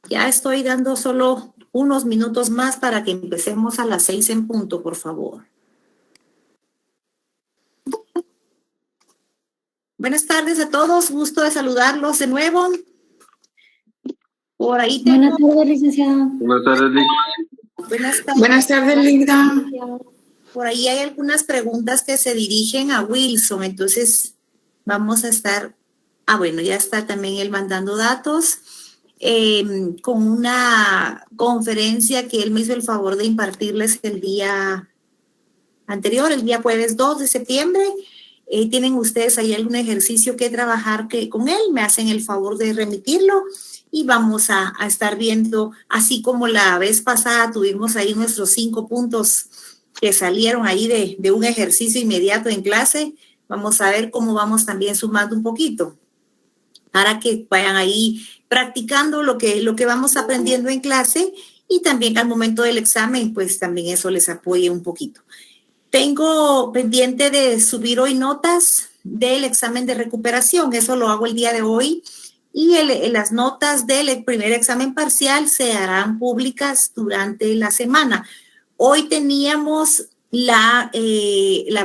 Ya estoy dando solo unos minutos más para que empecemos a las 6 en punto, por favor. Buenas tardes a todos, gusto de saludarlos de nuevo. Por ahí tengo... Buenas tardes, licenciada. Buenas tardes, Lic. Buenas tardes, Linda. Por ahí hay algunas preguntas que se dirigen a Wilson, entonces vamos a estar... bueno, ya está también él mandando datos. Con una conferencia que él me hizo el favor de impartirles el día anterior, el día jueves 2 de septiembre. Tienen ustedes ahí algún ejercicio que trabajar con él, me hacen el favor de remitirlo y vamos a estar viendo, así como la vez pasada tuvimos ahí nuestros 5 puntos que salieron ahí de un ejercicio inmediato en clase. Vamos a ver cómo vamos también sumando un poquito para que vayan ahí practicando lo que vamos aprendiendo en clase y también al momento del examen, pues también eso les apoye un poquito. Tengo pendiente de subir hoy notas del examen de recuperación, eso lo hago el día de hoy, y las notas del primer examen parcial se harán públicas durante la semana. Hoy teníamos el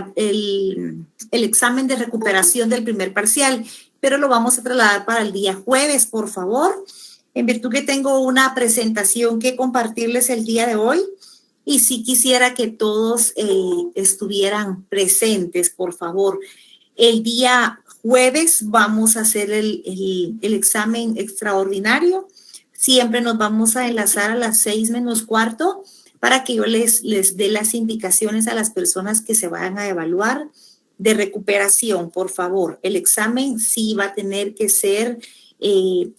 examen de recuperación del primer parcial, pero lo vamos a trasladar para el día jueves, por favor, en virtud que tengo una presentación que compartirles el día de hoy y sí quisiera que todos estuvieran presentes, por favor. El día jueves vamos a hacer el examen extraordinario. Siempre nos vamos a enlazar a las 6 menos cuarto para que yo les dé las indicaciones a las personas que se vayan a evaluar de recuperación, por favor. El examen sí va a tener que ser,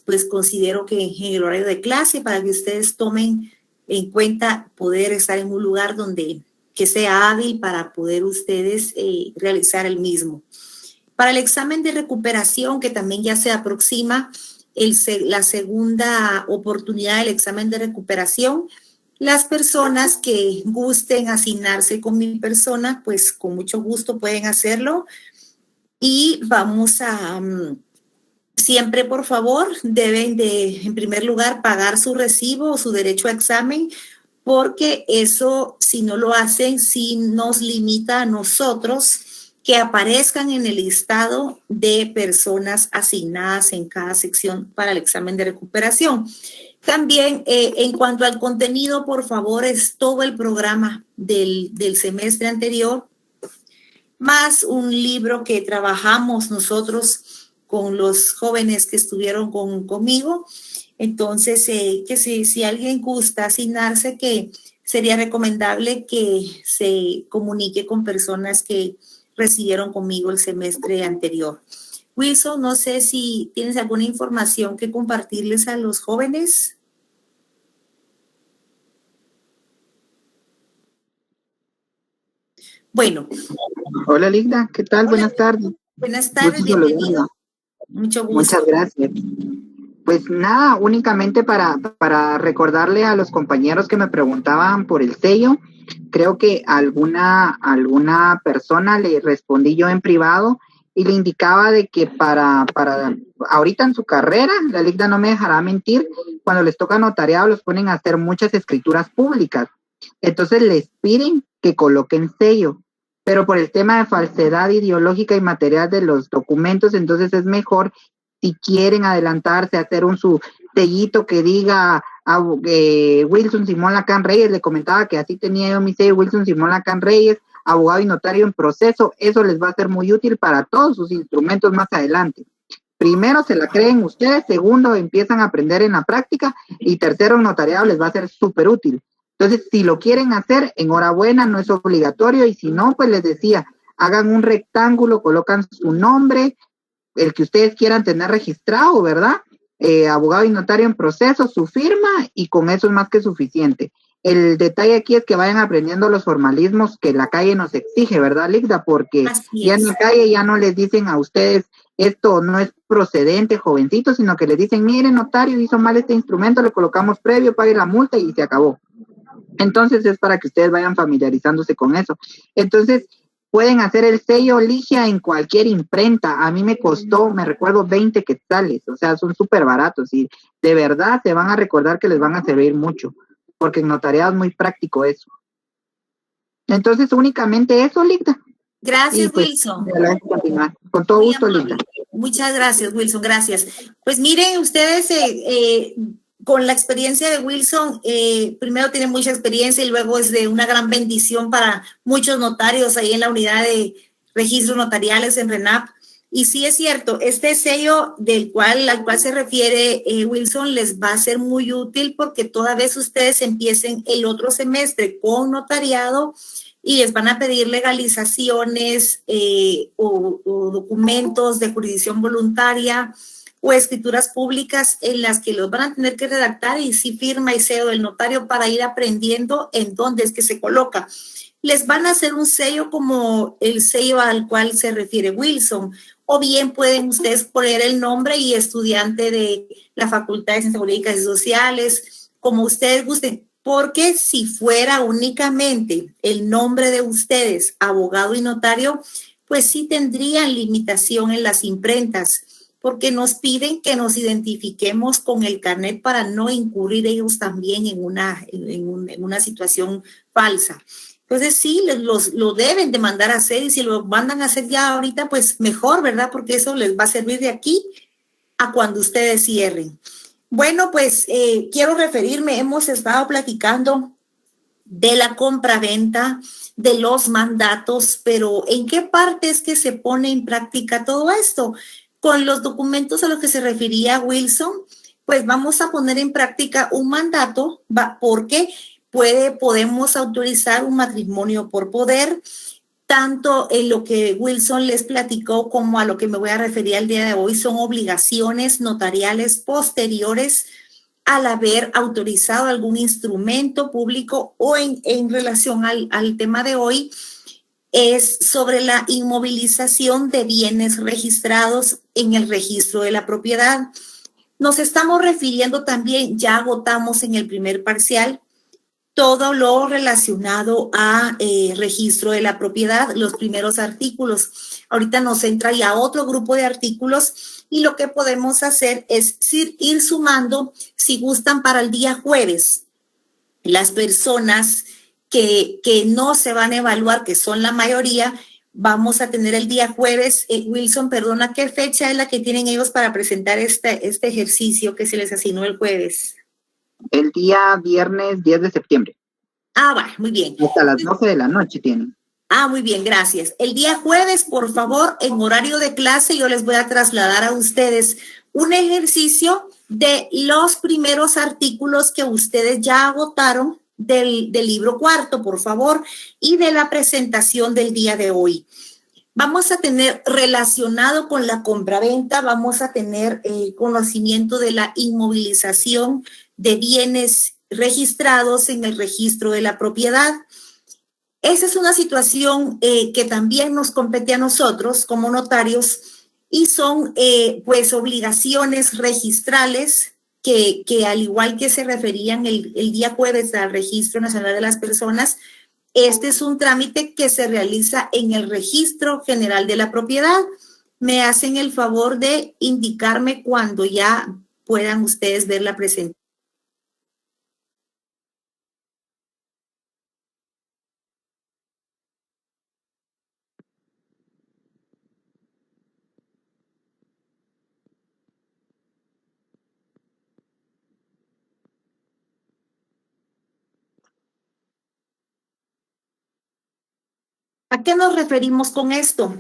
pues considero que en el horario de clase para que ustedes tomen en cuenta poder estar en un lugar que sea hábil para poder ustedes realizar el mismo. Para el examen de recuperación, que también ya se aproxima la segunda oportunidad del examen de recuperación, las personas que gusten asignarse con mi persona, pues con mucho gusto pueden hacerlo. Y vamos a, siempre por favor, deben de, en primer lugar, pagar su recibo o su derecho a examen, porque eso, si no lo hacen, sí nos limita a nosotros que aparezcan en el listado de personas asignadas en cada sección para el examen de recuperación. También, en cuanto al contenido, por favor, es todo el programa del semestre anterior, más un libro que trabajamos nosotros con los jóvenes que estuvieron conmigo. Entonces, que si alguien gusta asignarse, que sería recomendable que se comunique con personas que recibieron conmigo el semestre anterior. Wilson, no sé si tienes alguna información que compartirles a los jóvenes. Bueno. Hola, Ligda, ¿qué tal? Hola. Buenas tardes. Buenas tardes, bienvenido. Mucho gusto. Muchas gracias. Pues nada, únicamente para recordarle a los compañeros que me preguntaban por el sello, creo que alguna persona le respondí yo en privado y le indicaba de que para ahorita en su carrera, la Ligda no me dejará mentir, cuando les toca notariado los ponen a hacer muchas escrituras públicas. Entonces les piden que coloquen sello, pero por el tema de falsedad ideológica y material de los documentos, entonces es mejor, si quieren adelantarse, hacer su sellito que diga Wilson Simón Lacán Reyes. Le comentaba que así tenía yo mi sello, Wilson Simón Lacán Reyes, abogado y notario en proceso. Eso les va a ser muy útil para todos sus instrumentos más adelante. Primero se la creen ustedes, segundo empiezan a aprender en la práctica y tercero en notariado les va a ser súper útil. Entonces, si lo quieren hacer, enhorabuena, no es obligatorio, y si no, pues les decía, hagan un rectángulo, colocan su nombre, el que ustedes quieran tener registrado, ¿verdad? Abogado y notario en proceso, su firma, y con eso es más que suficiente. El detalle aquí es que vayan aprendiendo los formalismos que la calle nos exige, ¿verdad, Ligda? Porque ya en la calle ya no les dicen a ustedes, esto no es procedente, jovencito, sino que les dicen, mire, notario, hizo mal este instrumento, le colocamos previo, pague la multa y se acabó. Entonces es para que ustedes vayan familiarizándose con eso. Entonces, pueden hacer el sello Ligia en cualquier imprenta. A mí me costó, me recuerdo, 20 quetzales, o sea, son súper baratos y de verdad se van a recordar que les van a servir mucho, porque en notariado es muy práctico eso. Entonces, únicamente eso, Ligda. Gracias, pues, Wilson. Con todo gusto, Ligda. Muchas gracias, Wilson, gracias. Pues miren, ustedes con la experiencia de Wilson, primero tienen mucha experiencia y luego es de una gran bendición para muchos notarios ahí en la unidad de registros notariales en RENAP. Y sí es cierto, este sello al cual se refiere Wilson les va a ser muy útil porque toda vez ustedes empiecen el otro semestre con notariado y les van a pedir legalizaciones o documentos de jurisdicción voluntaria o escrituras públicas en las que los van a tener que redactar y sí firma y sello del notario para ir aprendiendo en dónde es que se coloca. Les van a hacer un sello como el sello al cual se refiere Wilson, o bien pueden ustedes poner el nombre y estudiante de la Facultad de Ciencias Jurídicas y Sociales, como ustedes gusten, porque si fuera únicamente el nombre de ustedes, abogado y notario, pues sí tendrían limitación en las imprentas, porque nos piden que nos identifiquemos con el carnet para no incurrir ellos también en una situación falsa. Entonces sí, lo deben de mandar a hacer y si lo mandan a hacer ya ahorita, pues mejor, ¿verdad? Porque eso les va a servir de aquí a cuando ustedes cierren. Bueno, pues quiero referirme, hemos estado platicando de la compra-venta, de los mandatos, pero ¿en qué parte es que se pone en práctica todo esto? Con los documentos a los que se refería Wilson, pues vamos a poner en práctica un mandato, porque podemos autorizar un matrimonio por poder, tanto en lo que Wilson les platicó como a lo que me voy a referir al día de hoy, son obligaciones notariales posteriores al haber autorizado algún instrumento público o en relación al tema de hoy, es sobre la inmovilización de bienes registrados en el registro de la propiedad. Nos estamos refiriendo también, ya agotamos en el primer parcial, todo lo relacionado a registro de la propiedad, los primeros artículos. Ahorita nos entra ya otro grupo de artículos y lo que podemos hacer es ir sumando, si gustan, para el día jueves. Las personas que no se van a evaluar, que son la mayoría, vamos a tener el día jueves. Wilson, perdona, ¿qué fecha es la que tienen ellos para presentar este ejercicio que se les asignó el jueves? El día viernes 10 de septiembre. Ah, vale, muy bien. Hasta las 12 de la noche tienen. Ah, muy bien, gracias. El día jueves, por favor, en horario de clase, yo les voy a trasladar a ustedes un ejercicio de los primeros artículos que ustedes ya agotaron del libro cuarto, por favor, y de la presentación del día de hoy. Vamos a tener relacionado con la compraventa, vamos a tener conocimiento de la inmovilización de bienes registrados en el registro de la propiedad. Esa es una situación que también nos compete a nosotros como notarios y son pues obligaciones registrales que al igual que se referían el día jueves al Registro Nacional de las Personas, este es un trámite que se realiza en el Registro General de la Propiedad. Me hacen el favor de indicarme cuando ya puedan ustedes ver la presentación. ¿A qué nos referimos con esto?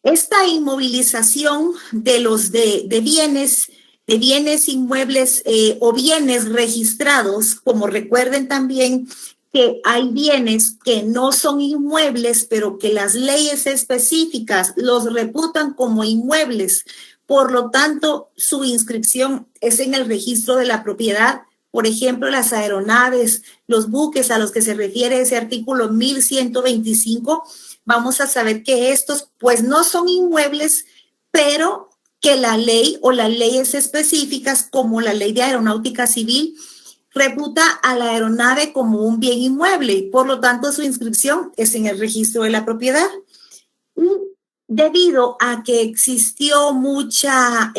Esta inmovilización de bienes inmuebles o bienes registrados, como recuerden también que hay bienes que no son inmuebles, pero que las leyes específicas los reputan como inmuebles. Por lo tanto, su inscripción es en el registro de la propiedad. Por ejemplo, las aeronaves, los buques a los que se refiere ese artículo 1125, vamos a saber que estos pues no son inmuebles, pero que la ley o las leyes específicas como la ley de aeronáutica civil reputa a la aeronave como un bien inmueble, por lo tanto su inscripción es en el registro de la propiedad. Debido a que existió mucha,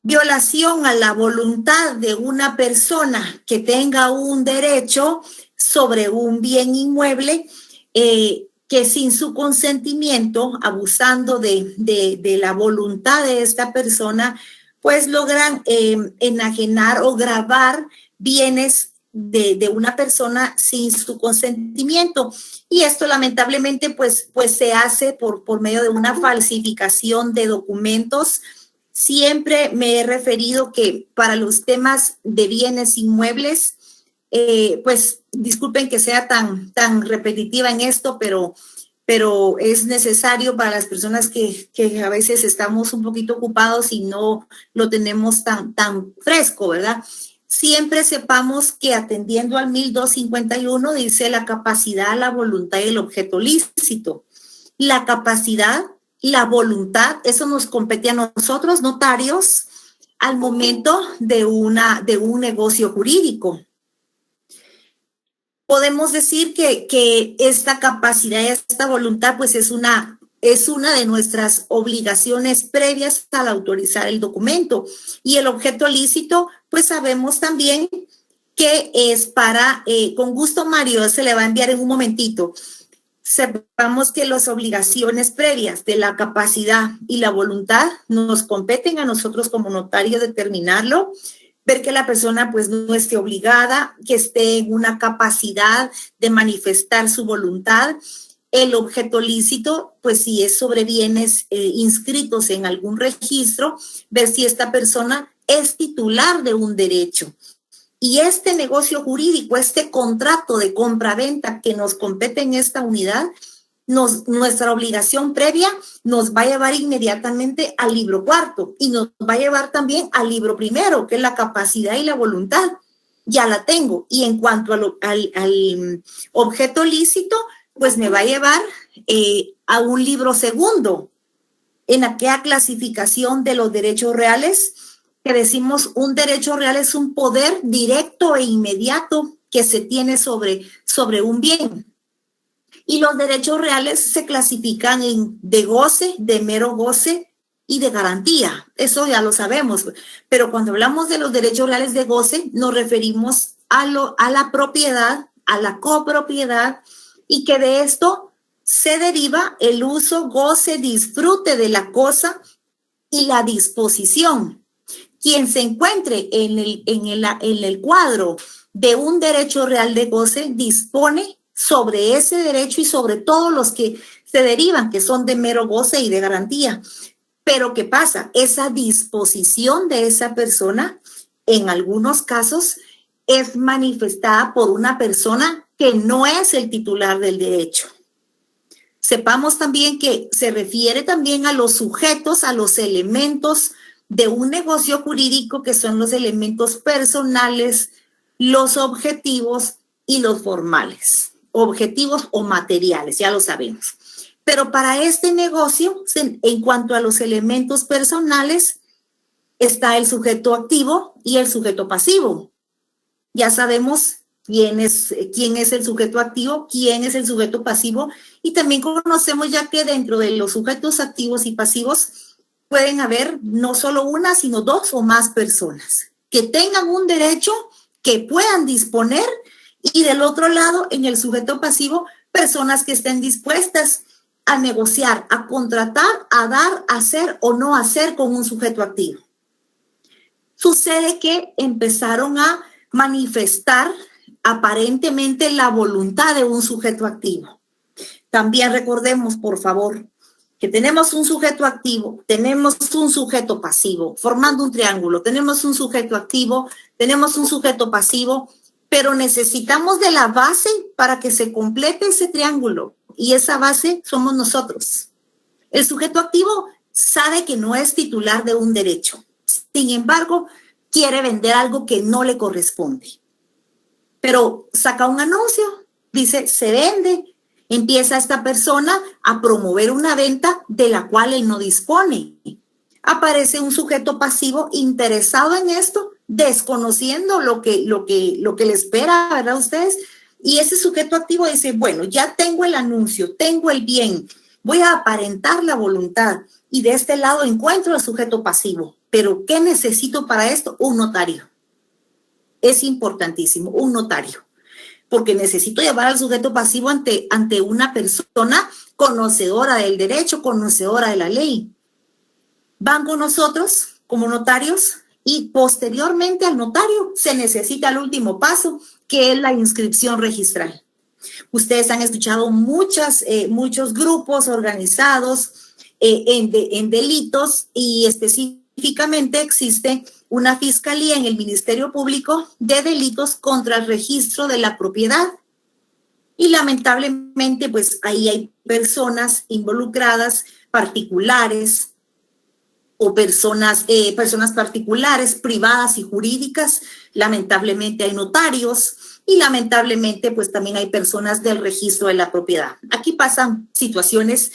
violación a la voluntad de una persona que tenga un derecho sobre un bien inmueble, que sin su consentimiento, abusando de la voluntad de esta persona, pues logran enajenar o gravar bienes de una persona sin su consentimiento. Y esto lamentablemente pues se hace por medio de una falsificación de documentos. Siempre me he referido que para los temas de bienes inmuebles, pues disculpen que sea tan repetitiva en esto, pero es necesario para las personas que a veces estamos un poquito ocupados y no lo tenemos tan fresco, ¿verdad? Siempre sepamos que atendiendo al 1251 dice la capacidad, la voluntad y el objeto lícito. La capacidad, la voluntad, eso nos compete a nosotros, notarios, al momento de un negocio jurídico. Podemos decir que esta capacidad, esta voluntad, pues es una de nuestras obligaciones previas al autorizar el documento. Y el objeto lícito, pues sabemos también que es para, con gusto Mario, se le va a enviar en un momentito. Sepamos que las obligaciones previas de la capacidad y la voluntad nos competen a nosotros como notarios determinarlo, ver que la persona pues no esté obligada, que esté en una capacidad de manifestar su voluntad. El objeto lícito, pues si es sobre bienes inscritos en algún registro, ver si esta persona es titular de un derecho. Y este negocio jurídico, este contrato de compra-venta que nos compete en esta unidad, nuestra obligación previa nos va a llevar inmediatamente al libro cuarto y nos va a llevar también al libro primero, que es la capacidad y la voluntad. Ya la tengo. Y en cuanto al objeto lícito, pues me va a llevar a un libro segundo, en aquella clasificación de los derechos reales, que decimos un derecho real es un poder directo e inmediato que se tiene sobre un bien. Y los derechos reales se clasifican en de goce, de mero goce y de garantía. Eso ya lo sabemos. Pero cuando hablamos de los derechos reales de goce, nos referimos a la propiedad, a la copropiedad, y que de esto se deriva el uso, goce, disfrute de la cosa y la disposición. Quien se encuentre en el cuadro de un derecho real de goce dispone sobre ese derecho y sobre todos los que se derivan, que son de mero goce y de garantía. Pero ¿qué pasa? Esa disposición de esa persona, en algunos casos, es manifestada por una persona que no es el titular del derecho. Sepamos también que se refiere también a los sujetos, a los elementos de un negocio jurídico, que son los elementos personales, los objetivos y los formales. Objetivos o materiales, ya lo sabemos. Pero para este negocio, en cuanto a los elementos personales, está el sujeto activo y el sujeto pasivo. Ya sabemos quién es el sujeto activo, quién es el sujeto pasivo, y también conocemos ya que dentro de los sujetos activos y pasivos pueden haber no solo una, sino dos o más personas que tengan un derecho, que puedan disponer, y del otro lado, en el sujeto pasivo, personas que estén dispuestas a negociar, a contratar, a dar, a hacer o no hacer con un sujeto activo. Sucede que empezaron a manifestar aparentemente la voluntad de un sujeto activo. También recordemos, por favor, que tenemos un sujeto activo, tenemos un sujeto pasivo, formando un triángulo. Tenemos un sujeto activo, tenemos un sujeto pasivo, pero necesitamos de la base para que se complete ese triángulo, y esa base somos nosotros. El sujeto activo sabe que no es titular de un derecho, sin embargo, quiere vender algo que no le corresponde. Pero saca un anuncio, dice, se vende, empieza esta persona a promover una venta de la cual él no dispone. Aparece un sujeto pasivo interesado en esto desconociendo lo que le espera, ¿verdad? Ustedes. Y ese sujeto activo dice, bueno, ya tengo el anuncio, tengo el bien, voy a aparentar la voluntad. Y de este lado encuentro el sujeto pasivo. Pero ¿qué necesito para esto? Un notario. Es importantísimo, un notario. Porque necesito llevar al sujeto pasivo ante una persona conocedora del derecho, conocedora de la ley. Van con nosotros como notarios y posteriormente al notario se necesita el último paso, que es la inscripción registral. Ustedes han escuchado muchos grupos organizados en delitos y específicamente existe una fiscalía en el Ministerio Público de delitos contra el registro de la propiedad. Y lamentablemente, pues ahí hay personas involucradas, particulares o personas particulares, privadas y jurídicas. Lamentablemente hay notarios y lamentablemente pues también hay personas del registro de la propiedad. Aquí pasan situaciones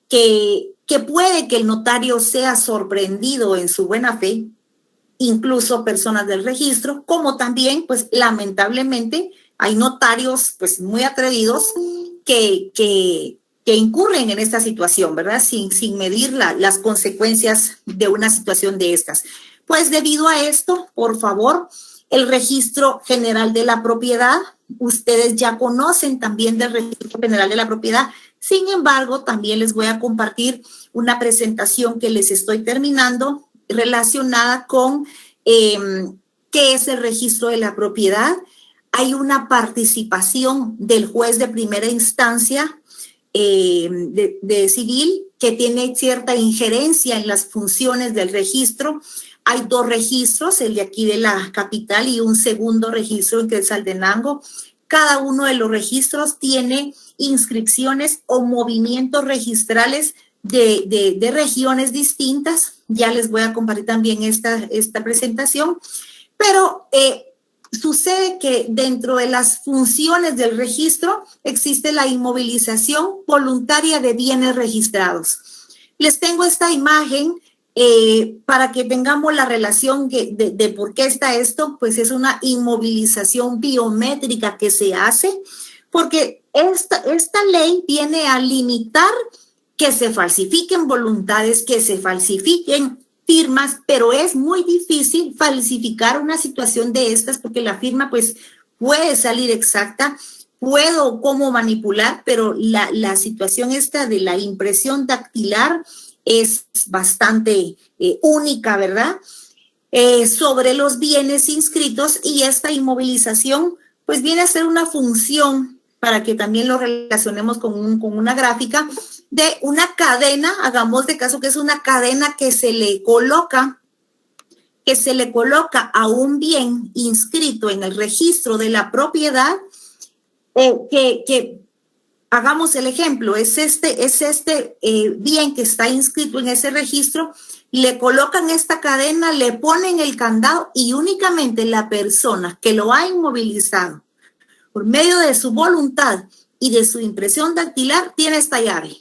que puede que el notario sea sorprendido en su buena fe, incluso personas del registro, como también pues lamentablemente hay notarios pues muy atrevidos que incurren en esta situación, ¿verdad? Sin medir las consecuencias de una situación de estas. Pues debido a esto, por favor, el Registro General de la Propiedad, ustedes ya conocen también del Registro General de la Propiedad. Sin embargo, también les voy a compartir una presentación que les estoy terminando relacionada con qué es el registro de la propiedad. Hay una participación del juez de primera instancia de civil que tiene cierta injerencia en las funciones del registro. Hay dos registros, el de aquí de la capital y un segundo registro en Quetzaltenango. Cada uno de los registros tiene inscripciones o movimientos registrales de regiones distintas. Ya les voy a compartir también esta presentación, pero sucede que dentro de las funciones del registro existe la inmovilización voluntaria de bienes registrados. Les tengo esta imagen para que tengamos la relación de por qué está esto. Pues es una inmovilización biométrica que se hace porque esta ley viene a limitar que se falsifiquen voluntades, que se falsifiquen firmas, pero es muy difícil falsificar una situación de estas porque la firma pues puede salir exacta, puedo cómo manipular, pero la situación esta de la impresión dactilar es bastante única, ¿verdad? Sobre los bienes inscritos, y esta inmovilización pues viene a ser una función, para que también lo relacionemos con una gráfica, de una cadena. Hagamos de caso que es una cadena que se le coloca a un bien inscrito en el registro de la propiedad, que hagamos el ejemplo, es este bien que está inscrito en ese registro, le colocan esta cadena, le ponen el candado y únicamente la persona que lo ha inmovilizado por medio de su voluntad y de su impresión dactilar tiene esta llave.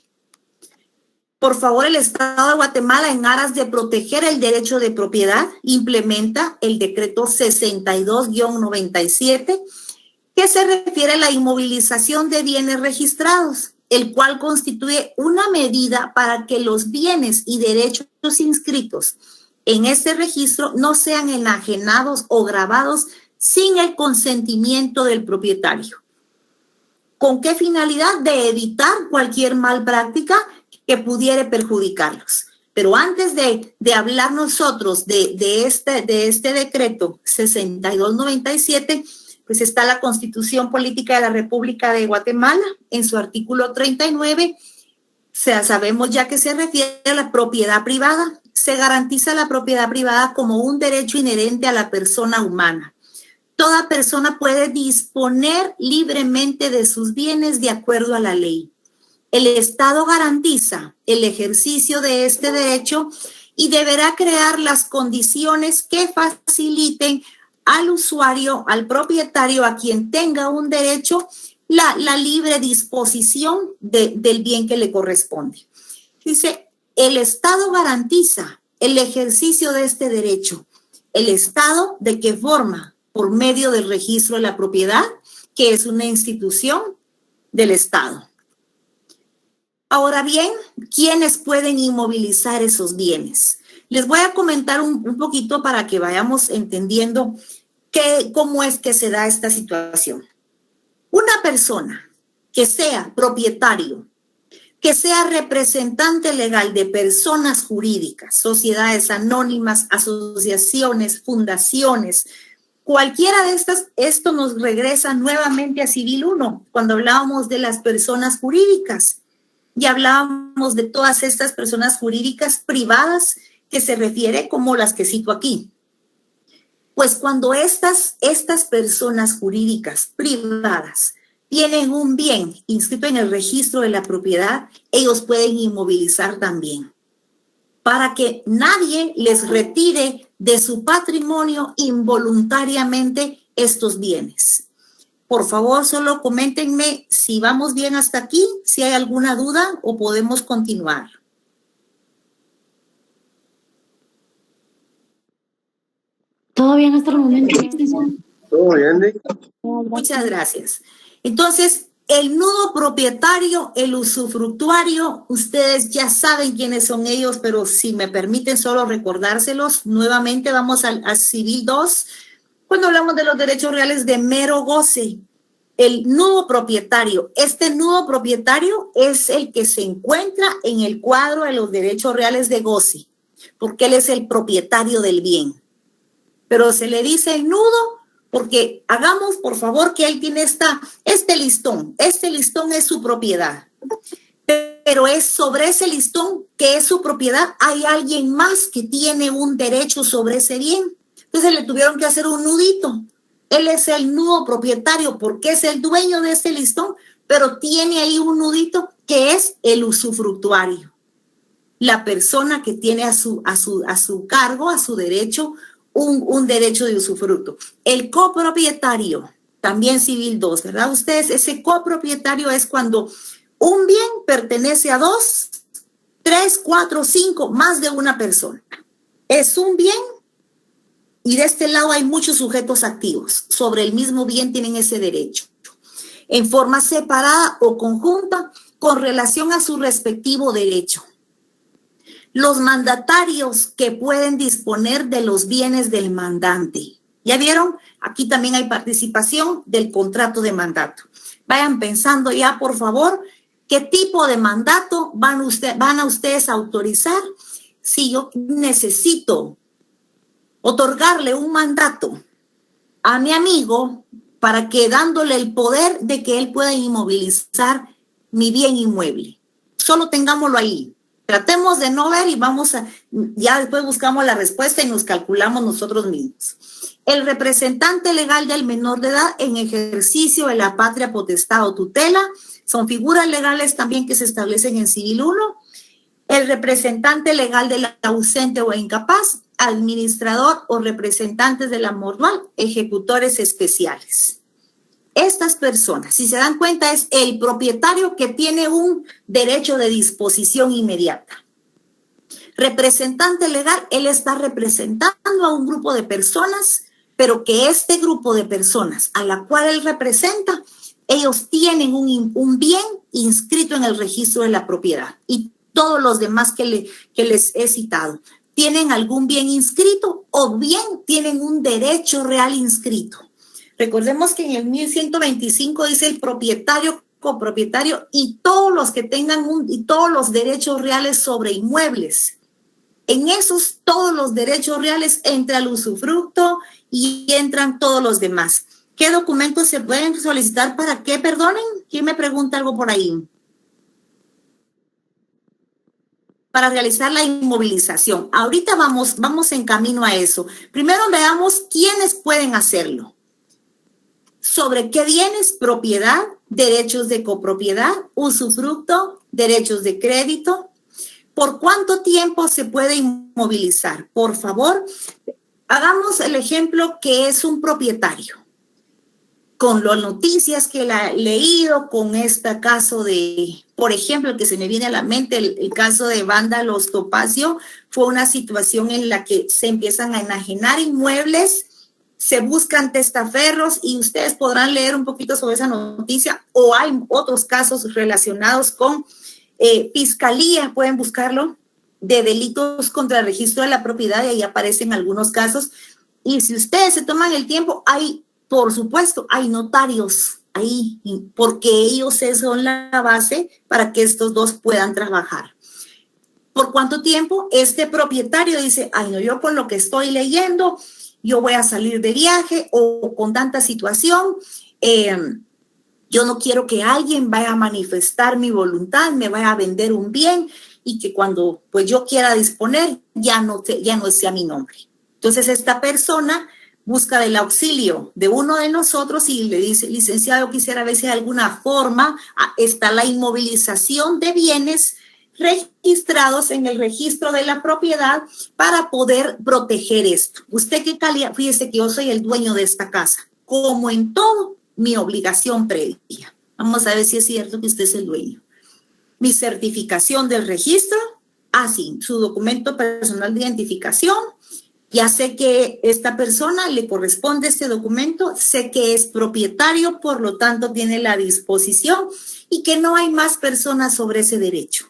Por favor, el Estado de Guatemala, en aras de proteger el derecho de propiedad, implementa el decreto 62-97, que se refiere a la inmovilización de bienes registrados, el cual constituye una medida para que los bienes y derechos inscritos en este registro no sean enajenados o gravados sin el consentimiento del propietario. ¿Con qué finalidad? De evitar cualquier malpráctica que pudiera perjudicarlos. Pero antes de hablar nosotros de este decreto 6297, pues está la Constitución Política de la República de Guatemala en su artículo 39. Sabemos ya que se refiere a la propiedad privada. Se garantiza la propiedad privada como un derecho inherente a la persona humana. Toda persona puede disponer libremente de sus bienes de acuerdo a la ley. El Estado garantiza el ejercicio de este derecho y deberá crear las condiciones que faciliten al usuario, al propietario, a quien tenga un derecho, la libre disposición del bien que le corresponde. Dice, el Estado garantiza el ejercicio de este derecho. ¿El Estado de qué forma? Por medio del registro de la propiedad, que es una institución del Estado. Ahora bien, ¿quiénes pueden inmovilizar esos bienes? Les voy a comentar un poquito para que vayamos entendiendo cómo es que se da esta situación. Una persona que sea propietario, que sea representante legal de personas jurídicas, sociedades anónimas, asociaciones, fundaciones, cualquiera de estas, esto nos regresa nuevamente a Civil 1, cuando hablábamos de las personas jurídicas. Y hablábamos de todas estas personas jurídicas privadas que se refiere como las que cito aquí. Pues cuando estas personas jurídicas privadas tienen un bien inscrito en el registro de la propiedad, ellos pueden inmovilizar también, para que nadie les retire de su patrimonio involuntariamente estos bienes. Por favor, solo coméntenme si vamos bien hasta aquí, si hay alguna duda o podemos continuar. Todo bien hasta el momento. Todo bien, Dick. Muchas gracias. Entonces, el nudo propietario, el usufructuario, ustedes ya saben quiénes son ellos, pero si me permiten solo recordárselos, nuevamente vamos a Civil 2, cuando hablamos de los derechos reales de mero goce. El nudo propietario, este nudo propietario es el que se encuentra en el cuadro de los derechos reales de goce, porque él es el propietario del bien. Pero se le dice el nudo porque hagamos, por favor, que él tiene este listón es su propiedad. Pero es sobre ese listón que es su propiedad, hay alguien más que tiene un derecho sobre ese bien. Entonces le tuvieron que hacer un nudito. Él es el nudo propietario porque es el dueño de ese listón, pero tiene ahí un nudito que es el usufructuario. La persona que tiene a su cargo, a su derecho, un derecho de usufructo. El copropietario, también Civil 2, ¿verdad? Ustedes, ese copropietario es cuando un bien pertenece a 2, 3, 4, 5, más de una persona. Es un bien y de este lado hay muchos sujetos activos. Sobre el mismo bien tienen ese derecho. En forma separada o conjunta con relación a su respectivo derecho. Los mandatarios que pueden disponer de los bienes del mandante. ¿Ya vieron? Aquí también hay participación del contrato de mandato. Vayan pensando ya, por favor, qué tipo de mandato van a ustedes a autorizar. Si yo necesito otorgarle un mandato a mi amigo para que dándole el poder de que él pueda inmovilizar mi bien inmueble. Solo tengámoslo ahí. Tratemos de no ver y ya después buscamos la respuesta y nos calculamos nosotros mismos. El representante legal del menor de edad en ejercicio de la patria potestad o tutela son figuras legales también que se establecen en Civil 1. El representante legal del ausente o incapaz, administrador o representantes de la mortual, ejecutores especiales. Estas personas, si se dan cuenta, es el propietario que tiene un derecho de disposición inmediata. Representante legal, él está representando a un grupo de personas, pero que este grupo de personas a la cual él representa, ellos tienen un bien inscrito en el registro de la propiedad. Y todos los demás que les he citado, tienen algún bien inscrito o bien tienen un derecho real inscrito. Recordemos que en el 1125 dice el propietario, copropietario y todos los que tengan y todos los derechos reales sobre inmuebles. En esos todos los derechos reales entra el usufructo y entran todos los demás. ¿Qué documentos se pueden solicitar para qué? Perdonen, ¿quién me pregunta algo por ahí? Para realizar la inmovilización. Ahorita vamos en camino a eso. Primero veamos quiénes pueden hacerlo. ¿Sobre qué bienes? Propiedad, derechos de copropiedad, usufructo, derechos de crédito. ¿Por cuánto tiempo se puede inmovilizar? Por favor, hagamos el ejemplo que es un propietario. con las noticias que he leído, con este caso de, por ejemplo, el que se me viene a la mente, el caso de Vándalos Topacio, fue una situación en la que se empiezan a enajenar inmuebles, se buscan testaferros y ustedes podrán leer un poquito sobre esa noticia, o hay otros casos relacionados con fiscalía, pueden buscarlo, de delitos contra el registro de la propiedad, y ahí aparecen algunos casos. Y si ustedes se toman el tiempo, por supuesto, hay notarios ahí, porque ellos son la base para que estos dos puedan trabajar. ¿Por cuánto tiempo? Este propietario dice, ay no, yo con lo que estoy leyendo, yo voy a salir de viaje, o con tanta situación, yo no quiero que alguien vaya a manifestar mi voluntad, me vaya a vender un bien, y que cuando pues yo quiera disponer, ya no sea mi nombre. Entonces esta persona busca del auxilio de uno de nosotros y le dice, licenciado, quisiera ver si hay alguna forma, está la inmovilización de bienes registrados en el registro de la propiedad para poder proteger esto. Usted qué calidad, fíjese que yo soy el dueño de esta casa, como en todo, mi obligación previa. Vamos a ver si es cierto que usted es el dueño. Mi certificación del registro, sí, su documento personal de identificación. Ya sé que esta persona le corresponde este documento, sé que es propietario, por lo tanto tiene la disposición y que no hay más personas sobre ese derecho.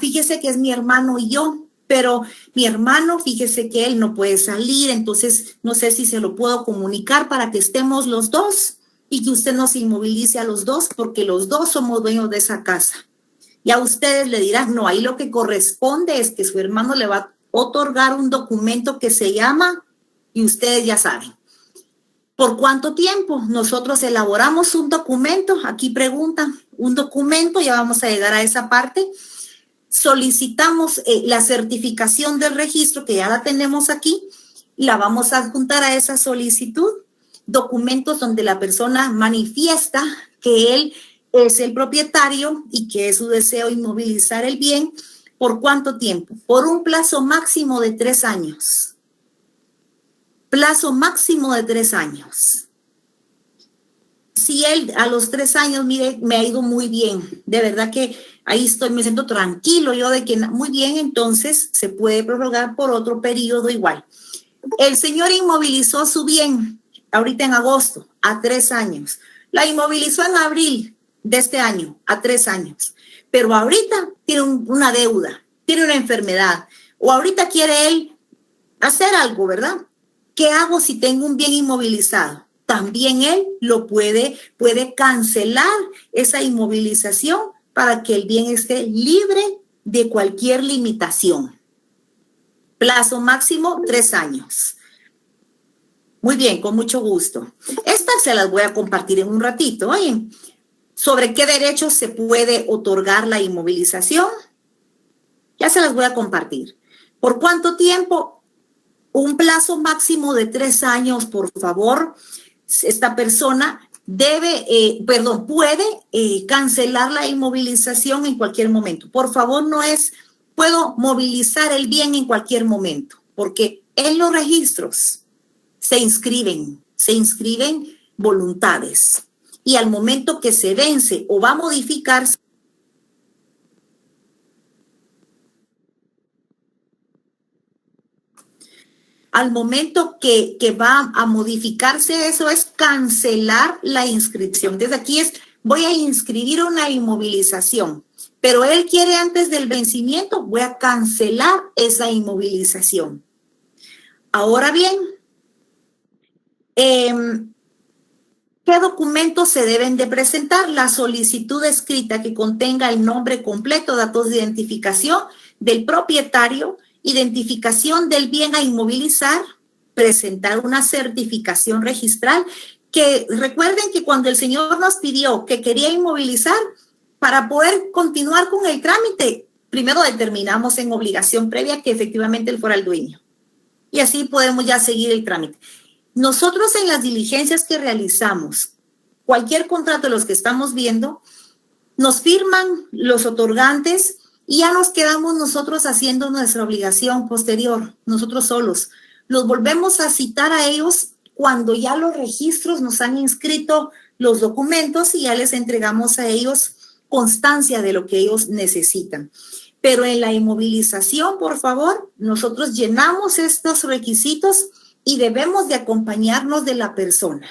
Fíjese que es mi hermano y yo, pero mi hermano, fíjese que él no puede salir, entonces no sé si se lo puedo comunicar para que estemos los dos y que usted nos inmovilice a los dos, porque los dos somos dueños de esa casa. Ya ustedes le dirán, no, ahí lo que corresponde es que su hermano le va a otorgar un documento que se llama, y ustedes ya saben. ¿Por cuánto tiempo? Nosotros elaboramos un documento, aquí preguntan, un documento, ya vamos a llegar a esa parte. Solicitamos la certificación del registro, que ya la tenemos aquí, y la vamos a adjuntar a esa solicitud. Documentos donde la persona manifiesta que él es el propietario y que es su deseo inmovilizar el bien. ¿Por cuánto tiempo? Por un plazo máximo de 3 años. Plazo máximo de 3 años. Si él a los 3 años, mire, me ha ido muy bien, de verdad que ahí me siento tranquilo yo de que muy bien, entonces se puede prorrogar por otro periodo igual. El señor inmovilizó su bien ahorita en agosto a 3 años. La inmovilizó en abril de este año a 3 años. Pero ahorita tiene una deuda, tiene una enfermedad, o ahorita quiere él hacer algo, ¿verdad? ¿Qué hago si tengo un bien inmovilizado? También él lo puede cancelar esa inmovilización para que el bien esté libre de cualquier limitación. Plazo máximo 3 años. Muy bien, con mucho gusto. Estas se las voy a compartir en un ratito, ¿oye? ¿Sobre qué derechos se puede otorgar la inmovilización? Ya se las voy a compartir. ¿Por cuánto tiempo? Un plazo máximo de 3 años, por favor. Esta persona puede cancelar la inmovilización en cualquier momento. Por favor, no es, puedo movilizar el bien en cualquier momento, porque en los registros se inscriben voluntades. Y al momento que se vence o va a modificarse, al momento que va a modificarse, eso es cancelar la inscripción. Desde aquí voy a inscribir una inmovilización, pero él quiere antes del vencimiento, voy a cancelar esa inmovilización. Ahora bien, ¿qué documentos se deben de presentar? La solicitud escrita que contenga el nombre completo, datos de identificación del propietario, identificación del bien a inmovilizar, presentar una certificación registral, que recuerden que cuando el señor nos pidió que quería inmovilizar, para poder continuar con el trámite, primero determinamos en obligación previa que efectivamente él fuera el dueño. Y así podemos ya seguir el trámite. Nosotros en las diligencias que realizamos, cualquier contrato de los que estamos viendo, nos firman los otorgantes y ya nos quedamos nosotros haciendo nuestra obligación posterior, nosotros solos. Los volvemos a citar a ellos cuando ya los registros nos han inscrito los documentos y ya les entregamos a ellos constancia de lo que ellos necesitan. Pero en la inmovilización, por favor, nosotros llenamos estos requisitos y debemos de acompañarnos de la persona,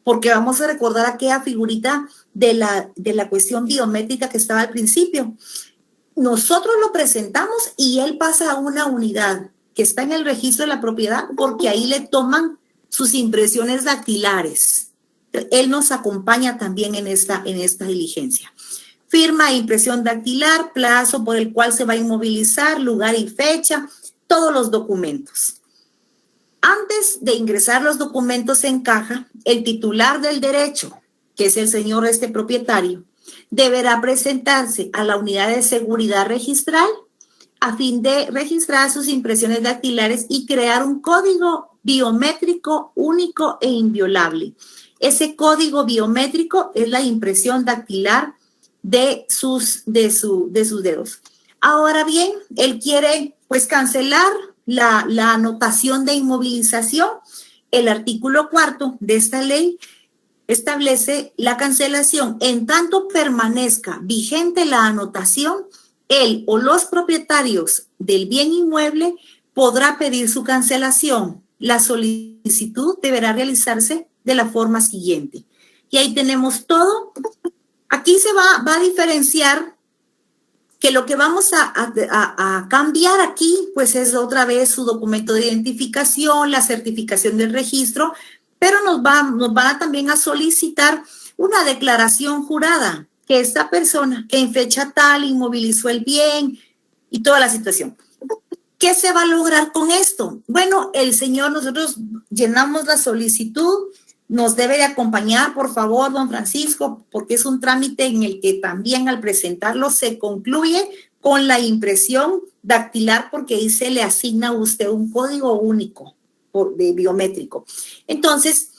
porque vamos a recordar aquella figurita de la cuestión biométrica que estaba al principio. Nosotros lo presentamos y él pasa a una unidad que está en el registro de la propiedad porque ahí le toman sus impresiones dactilares. Él nos acompaña también en esta diligencia. Firma e impresión dactilar, plazo por el cual se va a inmovilizar, lugar y fecha, todos los documentos. Antes de ingresar los documentos en caja, el titular del derecho, que es el señor propietario, deberá presentarse a la unidad de seguridad registral a fin de registrar sus impresiones dactilares y crear un código biométrico único e inviolable. Ese código biométrico es la impresión dactilar de sus dedos. Ahora bien, él quiere pues cancelar la anotación de inmovilización. El artículo 4 de esta ley establece la cancelación en tanto permanezca vigente la anotación. Él o los propietarios del bien inmueble podrá pedir su cancelación. La solicitud deberá realizarse de la forma siguiente. Y ahí tenemos todo. Aquí se va a diferenciar que lo que vamos a cambiar aquí, pues es otra vez su documento de identificación, la certificación del registro, pero nos van también a solicitar una declaración jurada que esta persona que en fecha tal inmovilizó el bien y toda la situación. ¿Qué se va a lograr con esto? Bueno, nosotros llenamos la solicitud, nos debe de acompañar, por favor, don Francisco, porque es un trámite en el que también al presentarlo se concluye con la impresión dactilar, porque ahí se le asigna a usted un código único de biométrico. Entonces,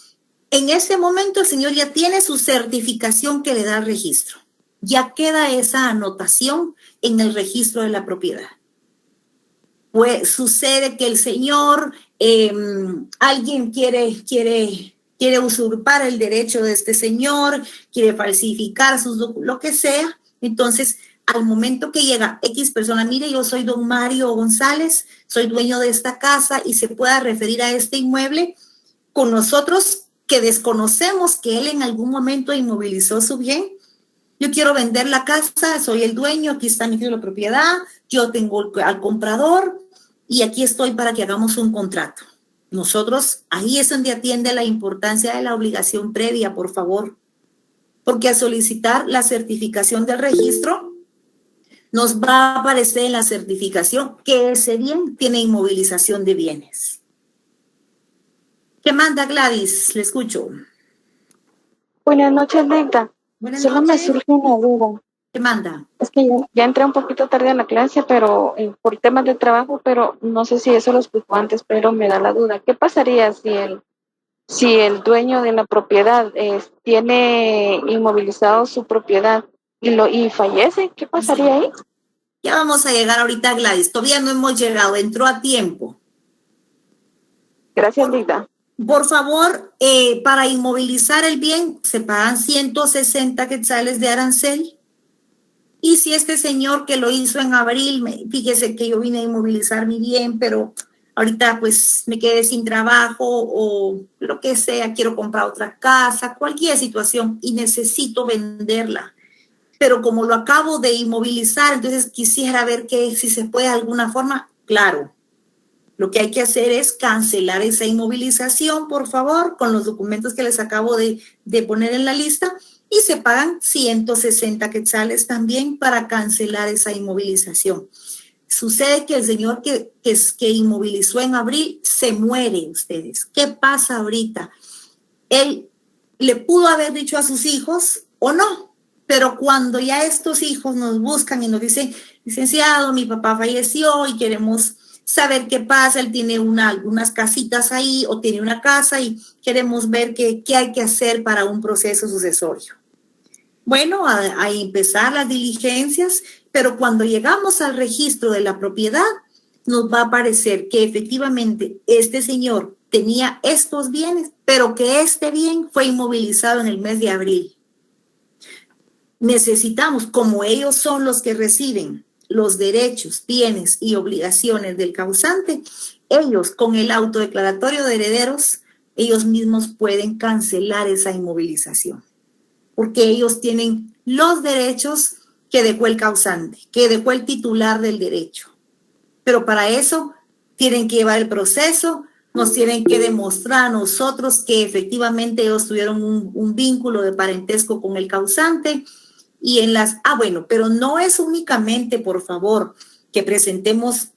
en ese momento el señor ya tiene su certificación que le da el registro. Ya queda esa anotación en el registro de la propiedad. Pues sucede que el señor, alguien quiere usurpar el derecho de este señor, quiere falsificar lo que sea. Entonces, al momento que llega X persona, mire, yo soy don Mario González, soy dueño de esta casa y se pueda referir a este inmueble, con nosotros que desconocemos que él en algún momento inmovilizó su bien. Yo quiero vender la casa, soy el dueño, aquí está mi título de propiedad, yo tengo al comprador y aquí estoy para que hagamos un contrato. Nosotros, ahí es donde atiende la importancia de la obligación previa, por favor, porque al solicitar la certificación del registro, nos va a aparecer en la certificación que ese bien tiene inmovilización de bienes. ¿Qué manda Gladys? Le escucho. Buenas noches, Neida. Buenas Solo noches. me surge una duda. ¿Qué manda? Es que ya entré un poquito tarde a la clase, pero por temas de trabajo, pero no sé si eso lo explicó antes, pero me da la duda. ¿Qué pasaría si el dueño de la propiedad tiene inmovilizado su propiedad y fallece? ¿Qué pasaría ahí? Ya vamos a llegar ahorita, Gladys. Todavía no hemos llegado, entró a tiempo. Gracias, Neida. Por favor, para inmovilizar el bien se pagan 160 quetzales de arancel. Y si este señor que lo hizo en abril, fíjese que yo vine a inmovilizar mi bien, pero ahorita pues me quedé sin trabajo o lo que sea, quiero comprar otra casa, cualquier situación y necesito venderla. Pero como lo acabo de inmovilizar, entonces quisiera ver si se puede de alguna forma. Claro, lo que hay que hacer es cancelar esa inmovilización, por favor, con los documentos que les acabo de poner en la lista, y se pagan 160 quetzales también para cancelar esa inmovilización. Sucede que el señor que inmovilizó en abril se muere, ustedes. ¿Qué pasa ahorita? Él le pudo haber dicho a sus hijos o no, pero cuando ya estos hijos nos buscan y nos dicen, licenciado, mi papá falleció y queremos saber qué pasa, él tiene algunas casitas ahí o tiene una casa y queremos ver qué hay que hacer para un proceso sucesorio. Bueno, a empezar las diligencias, pero cuando llegamos al registro de la propiedad, nos va a aparecer que efectivamente este señor tenía estos bienes, pero que este bien fue inmovilizado en el mes de abril. Necesitamos, como ellos son los que reciben los derechos, bienes y obligaciones del causante, ellos con el autodeclaratorio de herederos, ellos mismos pueden cancelar esa inmovilización, porque ellos tienen los derechos que dejó el causante, que dejó el titular del derecho. Pero para eso tienen que llevar el proceso, nos tienen que demostrar a nosotros que efectivamente ellos tuvieron un vínculo de parentesco con el causante. Y en las, bueno, pero no es únicamente, por favor, que presentemos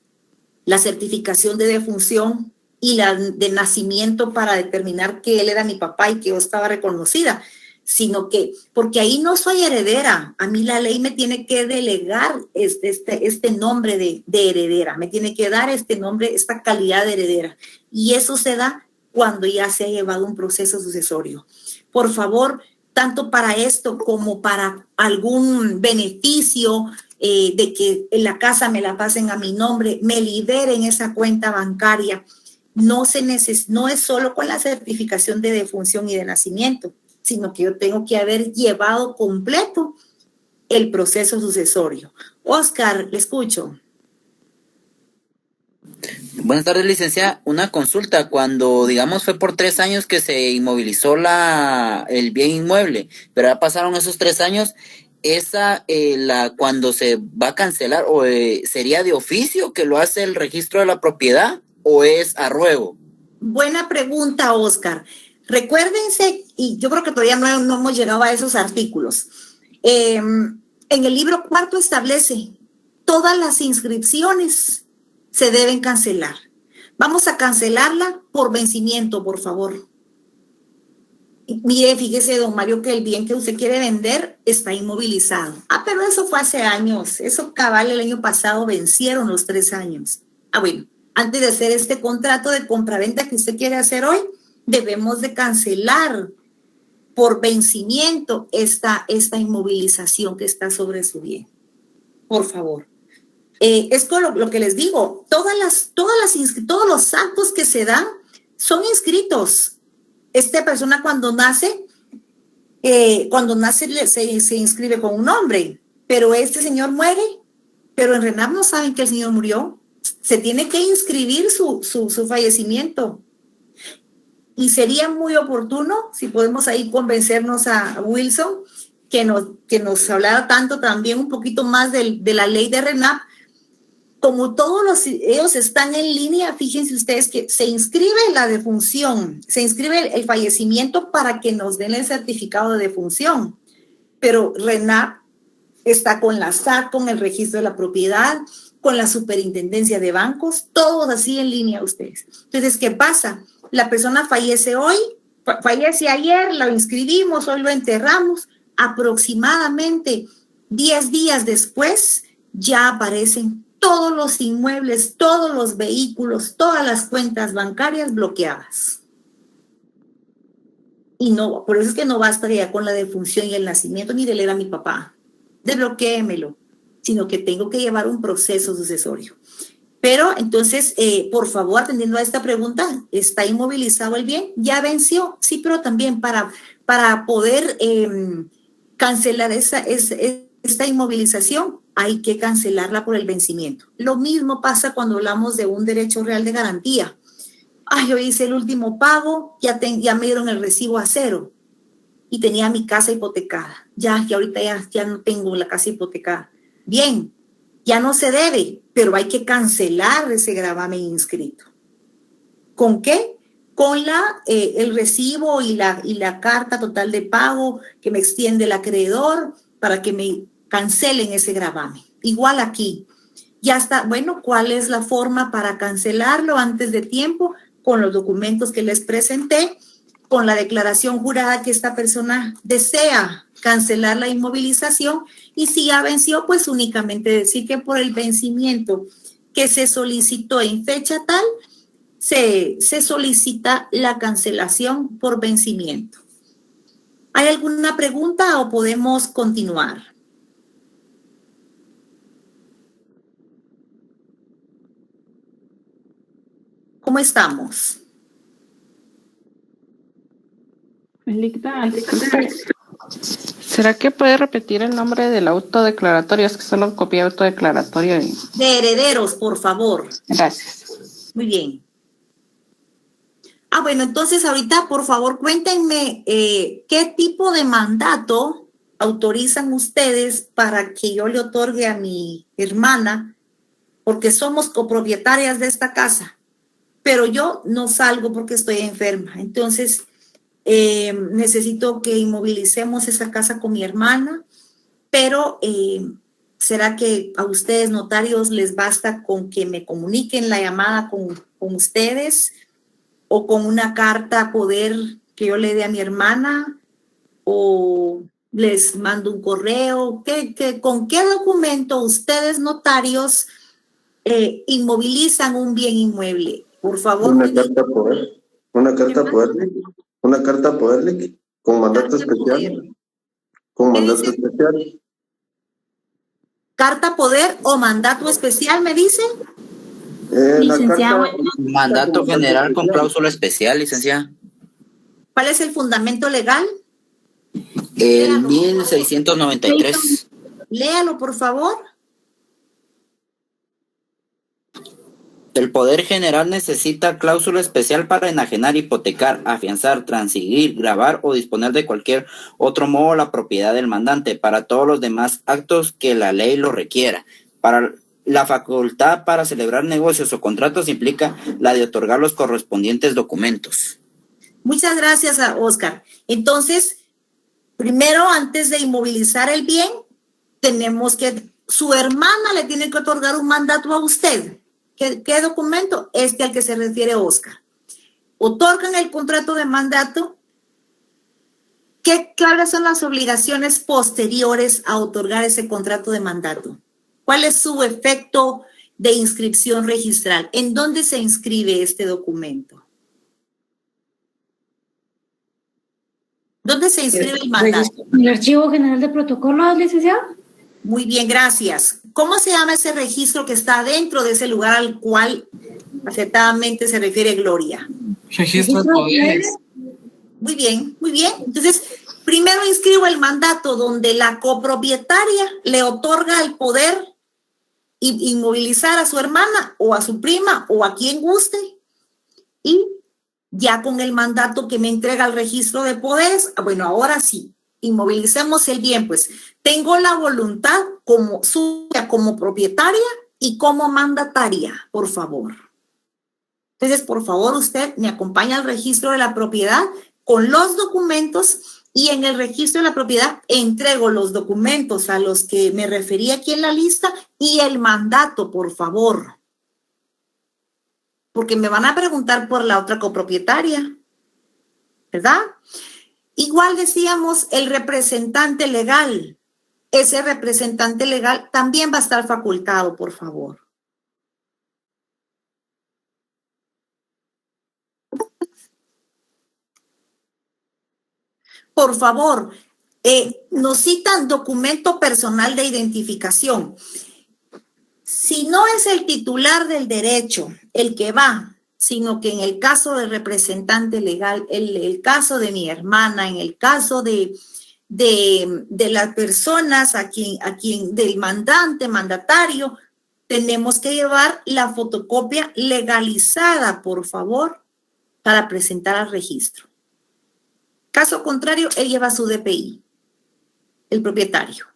la certificación de defunción y la de nacimiento para determinar que él era mi papá y que yo estaba reconocida, sino que, porque ahí no soy heredera, a mí la ley me tiene que delegar este nombre de heredera, me tiene que dar este nombre, esta calidad de heredera, y eso se da cuando ya se ha llevado un proceso sucesorio. Por favor, tanto para esto como para algún beneficio de que en la casa me la pasen a mi nombre, me liberen esa cuenta bancaria, no es solo con la certificación de defunción y de nacimiento, sino que yo tengo que haber llevado completo el proceso sucesorio. Oscar, le escucho. Buenas tardes, licenciada. Una consulta. Cuando, digamos, fue por 3 años que se inmovilizó el bien inmueble, pero ya pasaron esos 3 años, cuando se va a cancelar, o sería de oficio que lo hace el registro de la propiedad, o es a ruego. Buena pregunta, Oscar. Recuérdense, y yo creo que todavía no hemos llegado a esos artículos. En el libro cuarto establece todas las inscripciones se deben cancelar. Vamos a cancelarla por vencimiento, por favor. Mire, fíjese, don Mario, que el bien que usted quiere vender está inmovilizado. Pero eso fue hace años. Eso cabal el año pasado vencieron los 3 años. Bueno, antes de hacer este contrato de compraventa que usted quiere hacer hoy, debemos de cancelar por vencimiento esta inmovilización que está sobre su bien. Por favor. Es lo que les digo, todos los actos que se dan son inscritos. Esta persona cuando nace se inscribe con un nombre, pero este señor muere, pero en RENAP no saben que el señor murió. Se tiene que inscribir su fallecimiento. Y sería muy oportuno, si podemos ahí convencernos a Wilson, que nos hablara tanto también un poquito más de la ley de RENAP. Como ellos están en línea, fíjense ustedes que se inscribe la defunción, se inscribe el fallecimiento para que nos den el certificado de defunción. Pero RENAP está con la SAC, con el registro de la propiedad, con la superintendencia de bancos, todos así en línea ustedes. Entonces, ¿qué pasa? La persona fallece hoy, fallece ayer, lo inscribimos, hoy lo enterramos, aproximadamente 10 días después ya aparecen todos los inmuebles, todos los vehículos, todas las cuentas bancarias bloqueadas. Y no, por eso es que no basta ya con la defunción y el nacimiento, ni de leer a mi papá, desbloquéemelo, sino que tengo que llevar un proceso sucesorio. Pero entonces, por favor, atendiendo a esta pregunta, ¿está inmovilizado el bien? Ya venció, sí, pero también para poder cancelar esta inmovilización, hay que cancelarla por el vencimiento. Lo mismo pasa cuando hablamos de un derecho real de garantía. Yo hice el último pago, ya me dieron el recibo a cero y tenía mi casa hipotecada. Ya ahorita ya no tengo la casa hipotecada. Bien, ya no se debe, pero hay que cancelar ese gravamen inscrito. ¿Con qué? Con el recibo y la carta total de pago que me extiende el acreedor para que me cancelen ese gravamen. Igual aquí. Ya está, bueno, ¿cuál es la forma para cancelarlo antes de tiempo? Con los documentos que les presenté, con la declaración jurada que esta persona desea cancelar la inmovilización, y si ya venció, pues únicamente decir que por el vencimiento que se solicitó en fecha tal, se solicita la cancelación por vencimiento. ¿Hay alguna pregunta o podemos continuar? ¿Cómo estamos? Eligda, disculpe. ¿Será que puede repetir el nombre del autodeclaratorio? Es que solo copié autodeclaratorio. De herederos, por favor. Gracias. Muy bien. Bueno, entonces ahorita, por favor, cuéntenme qué tipo de mandato autorizan ustedes para que yo le otorgue a mi hermana, porque somos copropietarias de esta casa, pero yo no salgo porque estoy enferma. Entonces, necesito que inmovilicemos esa casa con mi hermana, pero ¿será que a ustedes, notarios, les basta con que me comuniquen la llamada con ustedes? ¿O con una carta poder que yo le dé a mi hermana? ¿O les mando un correo? ¿Con qué documento ustedes, notarios, inmovilizan un bien inmueble? Por favor. Una carta poder. Una carta poder. Una carta poder con mandato especial. Con mandato especial. ¿Carta poder o mandato especial, me dicen? Licenciado. Mandato general con cláusula especial, licenciada. ¿Cuál es el fundamento legal? El 1693. Léalo, por favor. El Poder General necesita cláusula especial para enajenar, hipotecar, afianzar, transigir, gravar o disponer de cualquier otro modo la propiedad del mandante para todos los demás actos que la ley lo requiera. Para la facultad para celebrar negocios o contratos implica la de otorgar los correspondientes documentos. Muchas gracias, Oscar. Entonces, primero, antes de inmovilizar el bien, tenemos que, su hermana le tiene que otorgar un mandato a usted. ¿Qué documento? Al que se refiere Oscar. Otorgan el contrato de mandato. ¿Cuáles son las obligaciones posteriores a otorgar ese contrato de mandato? ¿Cuál es su efecto de inscripción registral? ¿En dónde se inscribe este documento? ¿Dónde se inscribe el mandato? ¿El Archivo General de Protocolos, licenciado? Muy bien, gracias. ¿Cómo se llama ese registro que está dentro de ese lugar al cual acertadamente se refiere Gloria? Registro de poderes. Muy bien, muy bien. Entonces, primero inscribo el mandato donde la copropietaria le otorga el poder inmovilizar a su hermana o a su prima o a quien guste, y ya con el mandato que me entrega el registro de poderes, bueno, ahora sí, inmovilicemos el bien, pues tengo la voluntad como suya, como propietaria y como mandataria, por favor. Entonces, por favor, usted me acompaña al registro de la propiedad con los documentos, y en el registro de la propiedad entrego los documentos a los que me referí aquí en la lista y el mandato, por favor. Porque me van a preguntar por la otra copropietaria, ¿verdad? Igual decíamos el representante legal. Ese representante legal también va a estar facultado, por favor. Por favor, nos citan documento personal de identificación. Si no es el titular del derecho el que va, sino que en el caso del representante legal, el caso de mi hermana, en el caso de las personas a quien del mandatario, tenemos que llevar la fotocopia legalizada, por favor, para presentar al registro. Caso contrario, él lleva su DPI, el propietario.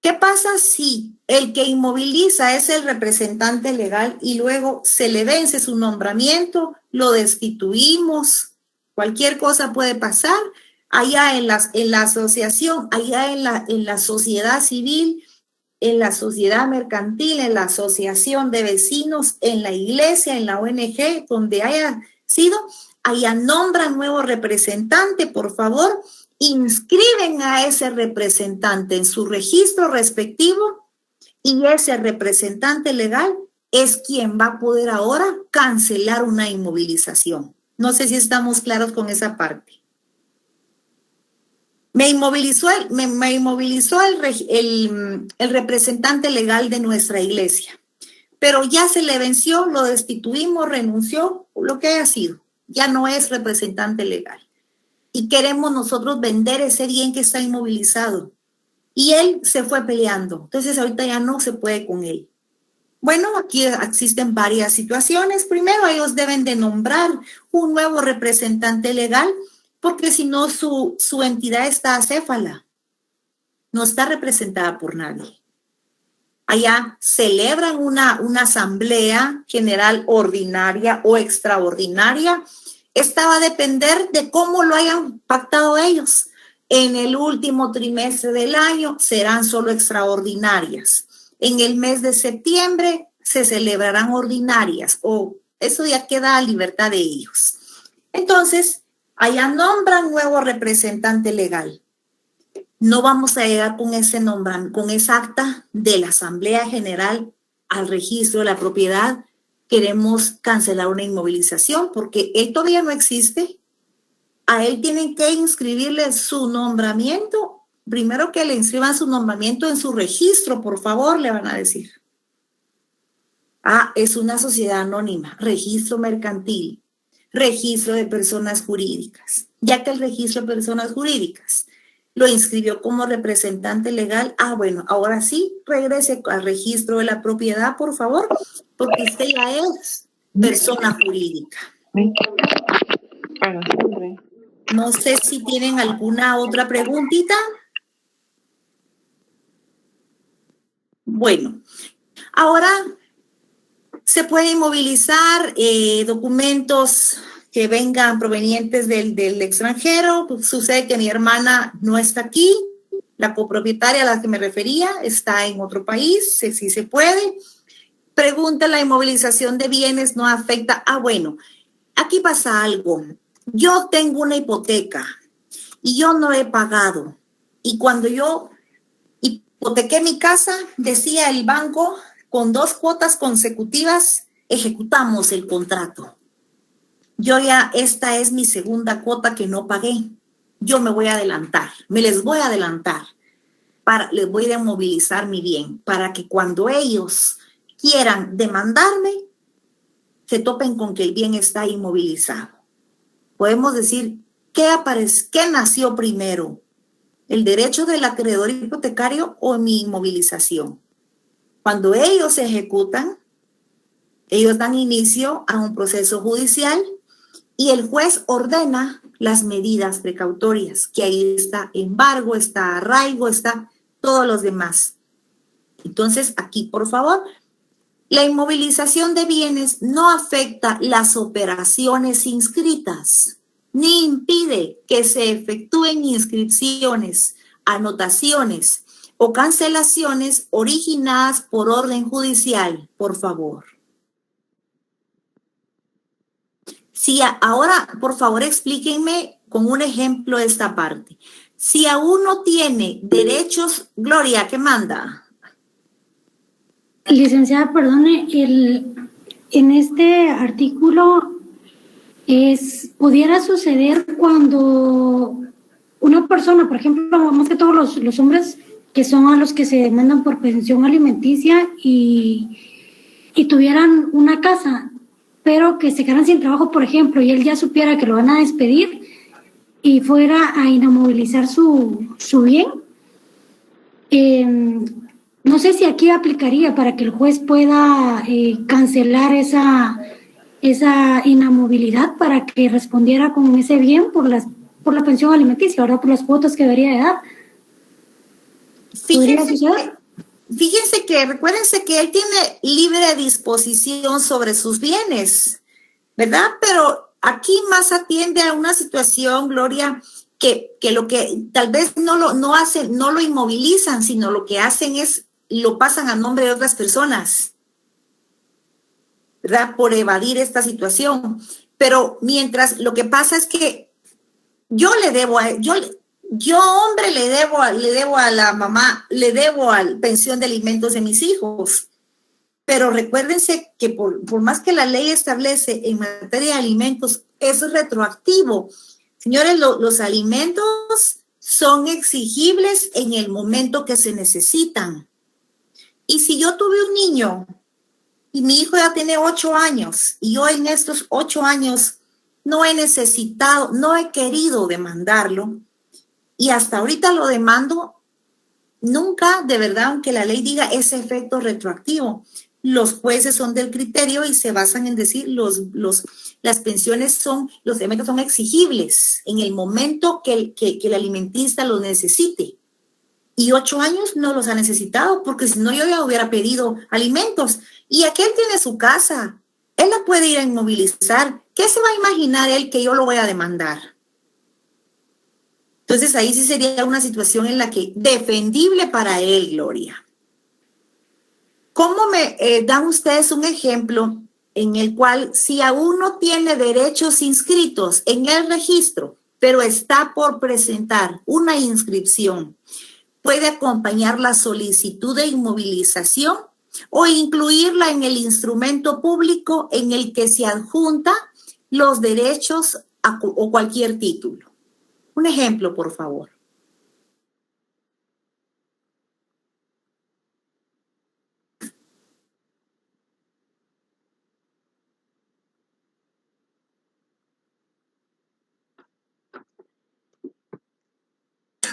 ¿Qué pasa si el que inmoviliza es el representante legal y luego se le vence su nombramiento, lo destituimos? Cualquier cosa puede pasar. Allá en la asociación, allá en la sociedad civil, en la sociedad mercantil, en la asociación de vecinos, en la iglesia, en la ONG, donde haya sido, allá nombran nuevo representante, por favor, inscriben a ese representante en su registro respectivo, y ese representante legal es quien va a poder ahora cancelar una inmovilización. No sé si estamos claros con esa parte. Me inmovilizó el representante legal de nuestra iglesia, pero ya se le venció, lo destituimos, renunció, lo que haya sido. Ya no es representante legal. Y queremos nosotros vender ese bien que está inmovilizado. Y él se fue peleando. Entonces ahorita ya no se puede con él. Bueno, aquí existen varias situaciones. Primero, ellos deben de nombrar un nuevo representante legal, porque si no, su entidad está acéfala. No está representada por nadie. Allá celebran una asamblea general ordinaria o extraordinaria. Esta va a depender de cómo lo hayan pactado ellos. En el último trimestre del año serán solo extraordinarias. En el mes de septiembre se celebrarán ordinarias, o eso ya queda a libertad de ellos. Entonces, allá nombran nuevo representante legal. No vamos a llegar con con esa acta de la Asamblea General al registro de la propiedad. Queremos cancelar una inmovilización porque él todavía no existe. A él tienen que inscribirle su nombramiento. Primero que le inscriban su nombramiento en su registro, por favor, le van a decir. Es una sociedad anónima, registro mercantil, registro de personas jurídicas. Ya que el registro de personas jurídicas lo inscribió como representante legal, bueno, ahora sí, regrese al registro de la propiedad, por favor, porque usted ya es persona jurídica. No sé si tienen alguna otra preguntita. Bueno, ahora se puede inmovilizar documentos que vengan provenientes del extranjero. Pues sucede que mi hermana no está aquí, la copropietaria a la que me refería está en otro país, sí se puede. Pregunta, ¿la inmovilización de bienes no afecta? Bueno, aquí pasa algo. Yo tengo una hipoteca y yo no he pagado. Y cuando yo hipotequé mi casa, decía el banco, con 2 cuotas consecutivas, ejecutamos el contrato. Esta es mi segunda cuota que no pagué. Yo me voy a adelantar, les voy a adelantar. Les voy a inmovilizar mi bien para que cuando ellos quieran demandarme, se topen con que el bien está inmovilizado. Podemos decir, ¿qué nació primero? ¿El derecho del acreedor hipotecario o mi inmovilización? Cuando ellos ejecutan, ellos dan inicio a un proceso judicial y el juez ordena las medidas precautorias, que ahí está embargo, está arraigo, está todos los demás. Entonces, aquí, por favor, la inmovilización de bienes no afecta las operaciones inscritas, ni impide que se efectúen inscripciones, anotaciones o cancelaciones originadas por orden judicial, por favor. Si ahora, por favor, explíquenme con un ejemplo esta parte. Si aún no tiene derechos, Gloria, ¿qué manda? Licenciada, perdone, en este artículo pudiera suceder cuando una persona, por ejemplo, más que todos los hombres que son a los que se demandan por pensión alimenticia y tuvieran una casa, pero que se quedaran sin trabajo, por ejemplo, y él ya supiera que lo van a despedir y fuera a inamovilizar su bien. No sé si aquí aplicaría para que el juez pueda cancelar esa inamovilidad para que respondiera con ese bien por la pensión alimenticia, ahora por las cuotas que debería de dar. Fíjense que, recuérdense que él tiene libre disposición sobre sus bienes, ¿verdad? Pero aquí más atiende a una situación, Gloria, que lo que tal vez no lo inmovilizan, sino lo que hacen es lo pasan a nombre de otras personas, ¿verdad? Por evadir esta situación. Pero mientras, lo que pasa es que yo hombre, le debo a la mamá, le debo a la pensión de alimentos de mis hijos. Pero recuérdense que por más que la ley establece en materia de alimentos, es retroactivo. Señores, los alimentos son exigibles en el momento que se necesitan. Y si yo tuve un niño y mi hijo ya tiene 8 años y yo en estos 8 años no he necesitado, no he querido demandarlo y hasta ahorita lo demando, nunca, de verdad, aunque la ley diga ese efecto retroactivo, los jueces son del criterio y se basan en decir las pensiones son, los elementos son exigibles en el momento que el alimentista los necesite. Y 8 años no los ha necesitado, porque si no yo ya hubiera pedido alimentos. Y aquel tiene su casa, él la puede ir a inmovilizar. ¿Qué se va a imaginar él que yo lo voy a demandar? Entonces ahí sí sería una situación en la que defendible para él, Gloria. ¿Cómo me dan ustedes un ejemplo en el cual si aún no tiene derechos inscritos en el registro, pero está por presentar una inscripción, puede acompañar la solicitud de inmovilización o incluirla en el instrumento público en el que se adjunta los derechos o cualquier título? Un ejemplo, por favor.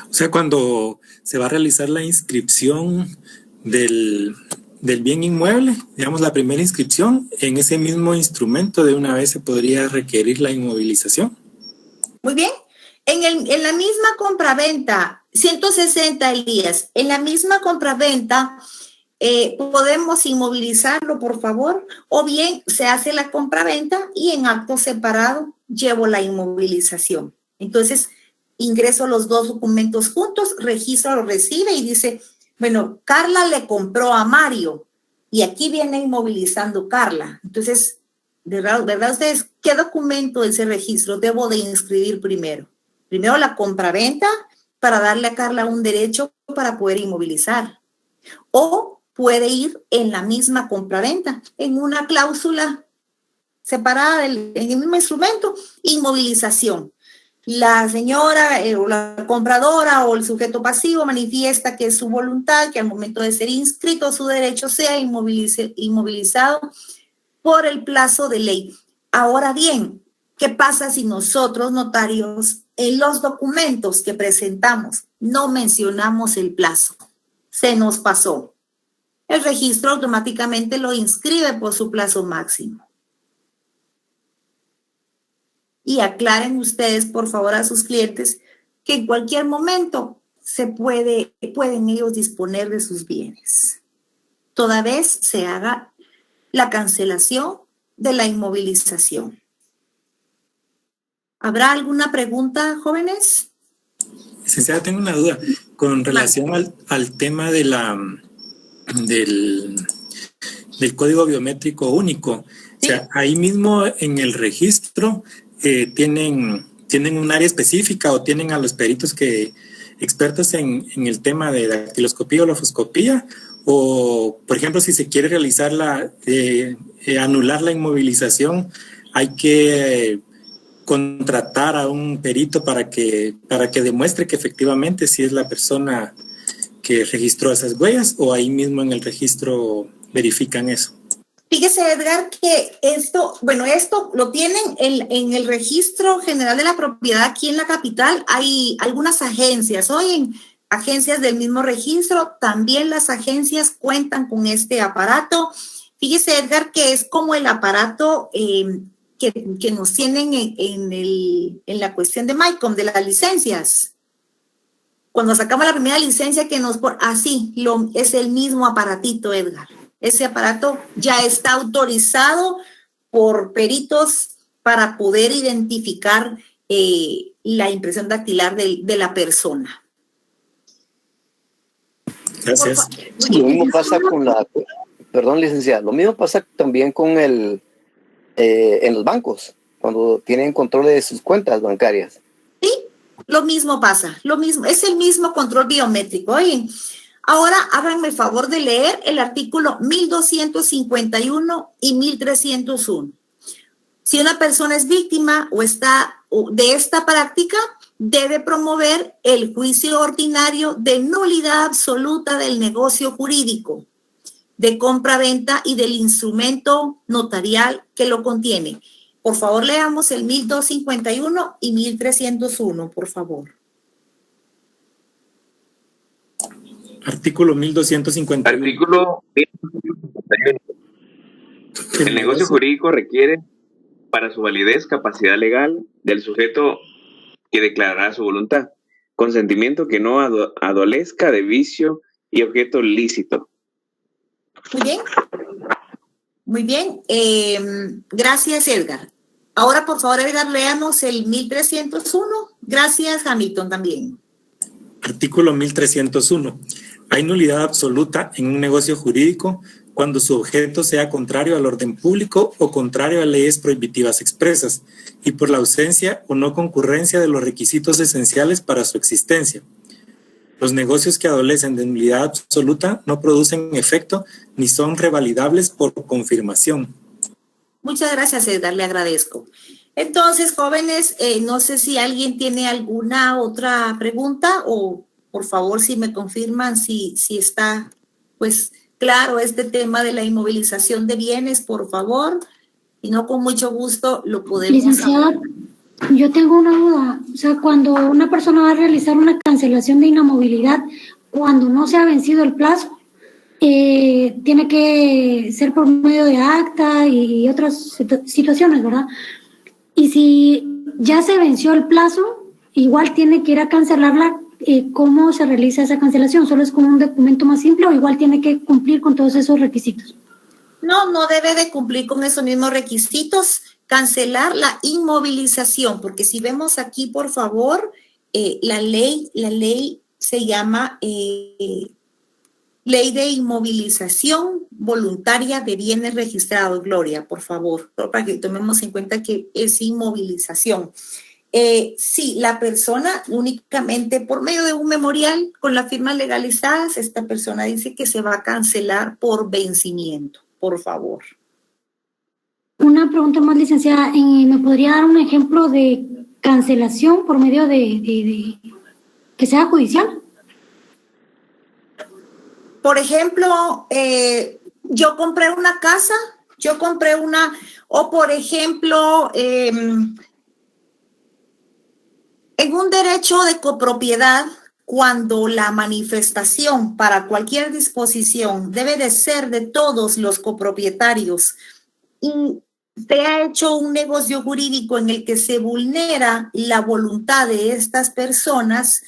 O sea, cuando se va a realizar la inscripción del bien inmueble, digamos la primera inscripción, en ese mismo instrumento de una vez se podría requerir la inmovilización. Muy bien. En la misma compraventa, 160 días, en la misma compraventa podemos inmovilizarlo, por favor, o bien se hace la compraventa y en acto separado llevo la inmovilización. Entonces, ingreso los dos documentos juntos, registro lo recibe y dice, bueno, Carla le compró a Mario y aquí viene inmovilizando Carla. Entonces, ¿verdad ustedes qué documento de ese registro debo de inscribir primero? Primero la compraventa para darle a Carla un derecho para poder inmovilizar. O puede ir en la misma compraventa, en una cláusula separada en el mismo instrumento, inmovilización. La señora o la compradora o el sujeto pasivo manifiesta que es su voluntad, que al momento de ser inscrito su derecho sea inmovilizado por el plazo de ley. Ahora bien, ¿qué pasa si nosotros, notarios, en los documentos que presentamos no mencionamos el plazo? Se nos pasó. El registro automáticamente lo inscribe por su plazo máximo. Y aclaren ustedes, por favor, a sus clientes que en cualquier momento pueden ellos disponer de sus bienes. Toda vez se haga la cancelación de la inmovilización. ¿Habrá alguna pregunta, jóvenes? Licenciada, tengo una duda con relación al tema de del código biométrico único. ¿Sí? O sea, ahí mismo en el registro tienen un área específica o tienen a los peritos expertos en el tema de dactiloscopía o lofoscopía, o por ejemplo si se quiere realizar anular la inmovilización, hay que contratar a un perito para que demuestre que efectivamente sí es la persona que registró esas huellas, o ahí mismo en el registro verifican eso. Fíjese, Edgar, que esto lo tienen en el Registro General de la Propiedad aquí en la capital. Hay algunas agencias, hoy agencias del mismo registro, también las agencias cuentan con este aparato. Fíjese, Edgar, que es como el aparato que nos tienen en la cuestión de MyCom, de las licencias. Cuando sacamos la primera licencia es el mismo aparatito, Edgar. Ese aparato ya está autorizado por peritos para poder identificar la impresión dactilar de la persona. Gracias. Lo mismo pasa licenciada, lo mismo pasa también con en los bancos, cuando tienen control de sus cuentas bancarias. Sí, lo mismo pasa, es el mismo control biométrico. Oye, ahora háganme el favor de leer el artículo 1251 y 1301. Si una persona es víctima de esta práctica, debe promover el juicio ordinario de nulidad absoluta del negocio jurídico. de compra-venta y del instrumento notarial que lo contiene. Por favor, leamos el 1251 y 1301, por favor. Artículo 1251. Artículo 1251. El negocio jurídico requiere para su validez capacidad legal del sujeto que declarará su voluntad, consentimiento que no adolezca de vicio y objeto lícito. Muy bien. Muy bien. Gracias, Edgar. Ahora, por favor, Edgar, leamos el 1301. Gracias, Hamilton, también. Artículo 1301. Hay nulidad absoluta en un negocio jurídico cuando su objeto sea contrario al orden público o contrario a leyes prohibitivas expresas y por la ausencia o no concurrencia de los requisitos esenciales para su existencia. Los negocios que adolecen de nulidad absoluta no producen efecto ni son revalidables por confirmación. Muchas gracias, Edgar, le agradezco. Entonces, jóvenes, no sé si alguien tiene alguna otra pregunta o, por favor, si me confirman si está, pues, claro este tema de la inmovilización de bienes, por favor. Y no, con mucho gusto lo podemos... Licenciada, yo tengo una duda. O sea, cuando una persona va a realizar una cancelación de inamovilidad, cuando no se ha vencido el plazo, tiene que ser por medio de acta y otras situaciones, ¿verdad? Y si ya se venció el plazo, igual tiene que ir a cancelarla. ¿Cómo se realiza esa cancelación? ¿Solo es como un documento más simple o igual tiene que cumplir con todos esos requisitos? No debe de cumplir con esos mismos requisitos. Cancelar la inmovilización, porque si vemos aquí, por favor, la ley se llama Ley de Inmovilización Voluntaria de Bienes Registrados. Gloria, por favor, para que tomemos en cuenta que es inmovilización. Sí, la persona únicamente por medio de un memorial con las firmas legalizadas, esta persona dice que se va a cancelar por vencimiento, por favor. Una pregunta más, licenciada. ¿Me podría dar un ejemplo de cancelación por medio de que sea judicial? Por ejemplo, yo compré una casa, o por ejemplo, en un derecho de copropiedad, cuando la manifestación para cualquier disposición debe de ser de todos los copropietarios y se ha hecho un negocio jurídico en el que se vulnera la voluntad de estas personas,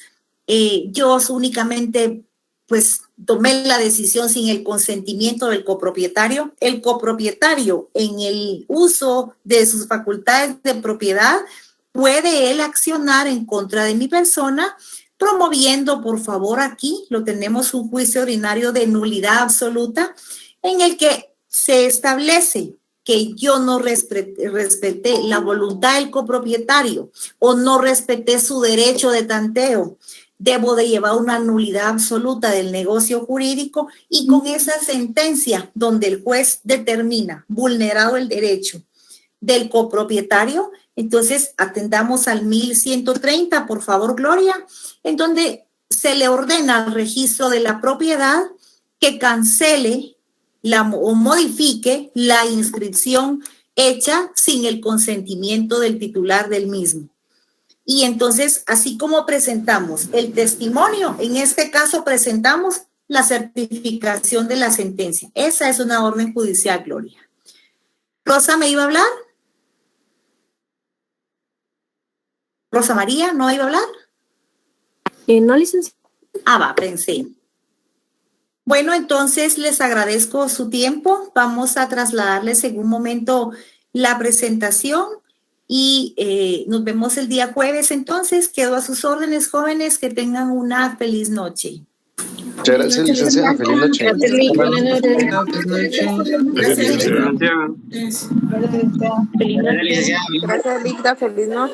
yo únicamente pues tomé la decisión sin el consentimiento del copropietario. El copropietario, en el uso de sus facultades de propiedad, puede él accionar en contra de mi persona, promoviendo, por favor, aquí lo tenemos, un juicio ordinario de nulidad absoluta, en el que se establece que yo no respeté la voluntad del copropietario o no respeté su derecho de tanteo. Debo de llevar una nulidad absoluta del negocio jurídico y con esa sentencia donde el juez determina vulnerado el derecho del copropietario, entonces atendamos al 1130, por favor, Gloria, en donde se le ordena al registro de la propiedad que cancele o modifique la inscripción hecha sin el consentimiento del titular del mismo. Y entonces, así como presentamos el testimonio, en este caso presentamos la certificación de la sentencia. Esa es una orden judicial, Gloria. ¿Rosa me iba a hablar? ¿Rosa María no iba a hablar? No, licenciada. Va, pensé. Bueno, entonces les agradezco su tiempo. Vamos a trasladarles en un momento la presentación. Y nos vemos el día jueves, entonces. Quedo a sus órdenes, jóvenes, que tengan una feliz noche. Muchas gracias, licenciada. Feliz noche. Gracias, Linda. Feliz noche.